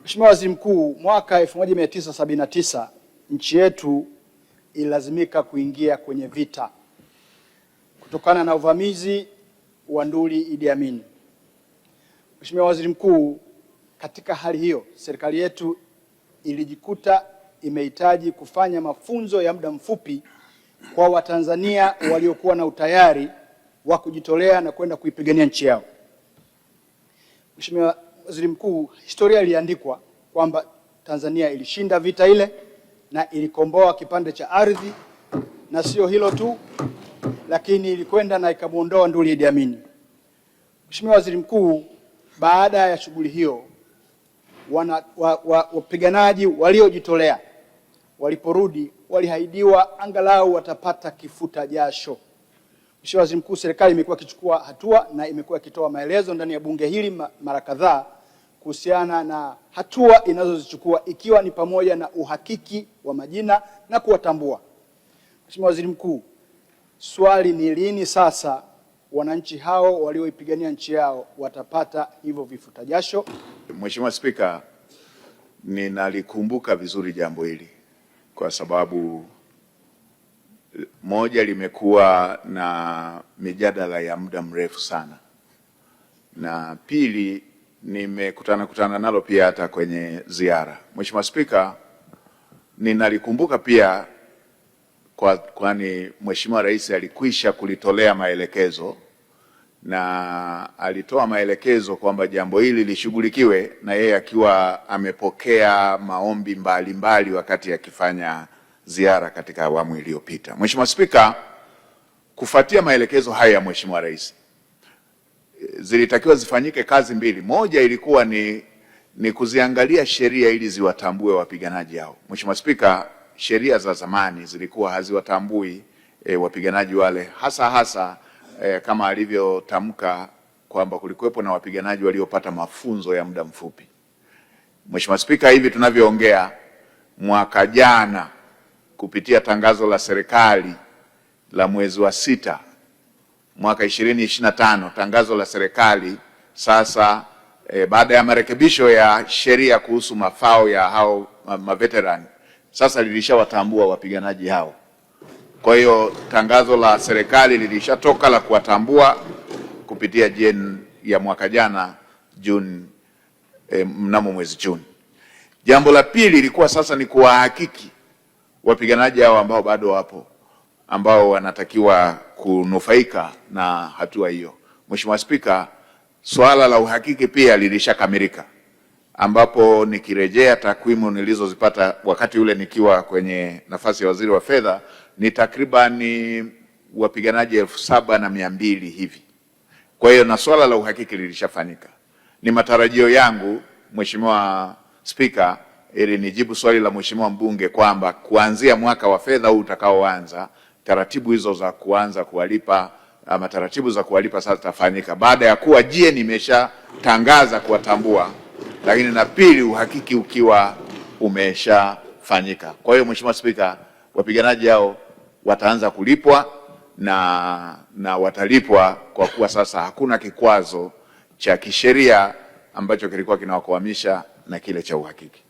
Mheshimiwa Waziri Mkuu, mwaka 1979 nchi yetu ilazimika kuingia kwenye vita kutokana na uvamizi wa nduli Idi Amin. Mheshimiwa Waziri Mkuu, katika hali hiyo serikali yetu ilijikuta imehitaji kufanya mafunzo ya muda mfupi kwa Watanzania waliokuwa na utayari wa kujitolea na kwenda kuipigania nchi yao. Mheshimiwa Waziri Mkuu, historia iliandikwa kwamba Tanzania ilishinda vita ile na ilikomboa kipande cha ardhi, na sio hilo tu, lakini ilikwenda na ikamuondoa nduli Idi Amin. Mheshimiwa Waziri Mkuu, baada ya shughuli hiyo wapiganaji waliojitolea waliporudi walihaidiwa angalau watapata kifuta jasho. Mheshimiwa Waziri Mkuu, serikali imekuwa ikichukua hatua na imekuwa ikitoa maelezo ndani ya bunge hili mara kadhaa kuhusiana na hatua inazozichukua, ikiwa ni pamoja na uhakiki wa majina na kuwatambua. Mheshimiwa Waziri Mkuu, swali ni lini sasa wananchi hao walioipigania nchi yao watapata hivyo vifuta jasho? Mheshimiwa Spika, ninalikumbuka vizuri jambo hili kwa sababu moja, limekuwa na mijadala ya muda mrefu sana, na pili, nimekutana nalo pia hata kwenye ziara. Mheshimiwa Spika, ninalikumbuka pia kwani Mheshimiwa Rais alikwisha kulitolea maelekezo, na alitoa maelekezo kwamba jambo hili lishughulikiwe, na yeye akiwa amepokea maombi mbalimbali wakati akifanya ziara katika awamu iliyopita. Mheshimiwa Spika, kufuatia maelekezo haya ya Mheshimiwa Rais, zilitakiwa zifanyike kazi mbili. Moja ilikuwa ni kuziangalia sheria ili ziwatambue wapiganaji hao. Mheshimiwa Spika, sheria za zamani zilikuwa haziwatambui wapiganaji wale, hasa kama alivyotamka kwamba kulikuwepo na wapiganaji waliopata mafunzo ya muda mfupi. Mheshimiwa Spika, hivi tunavyoongea, mwaka jana kupitia tangazo la serikali la mwezi wa 6 mwaka 2025, tangazo la serikali sasa baada ya marekebisho ya sheria kuhusu mafao ya hao maveterani, sasa lilishawatambua wapiganaji hao. Kwa hiyo tangazo la serikali lilishatoka la kuwatambua kupitia Jeni ya mwaka jana Juni, mnamo mwezi Juni. Jambo la pili ilikuwa sasa ni kuwahakiki wapiganaji hao ambao bado wapo, ambao wanatakiwa kunufaika na hatua hiyo. Mheshimiwa Spika, swala la uhakiki pia lilishakamilika, ambapo nikirejea takwimu nilizozipata wakati ule nikiwa kwenye nafasi ya waziri wa fedha, ni takribani wapiganaji 7,200 hivi. Kwa hiyo na swala la uhakiki lilishafanyika. Ni matarajio yangu Mheshimiwa Spika, ili nijibu swali la Mheshimiwa mbunge kwamba kuanzia mwaka wa fedha huu utakaoanza, taratibu hizo za kuanza kuwalipa ama taratibu za kuwalipa sasa tafanyika baada ya kuwa Jeni imeshatangaza kuwatambua, lakini na pili uhakiki ukiwa umeshafanyika. Kwa hiyo Mheshimiwa Spika, wapiganaji hao wataanza kulipwa na watalipwa kwa kuwa sasa hakuna kikwazo cha kisheria ambacho kilikuwa kinawakwamisha na kile cha uhakiki.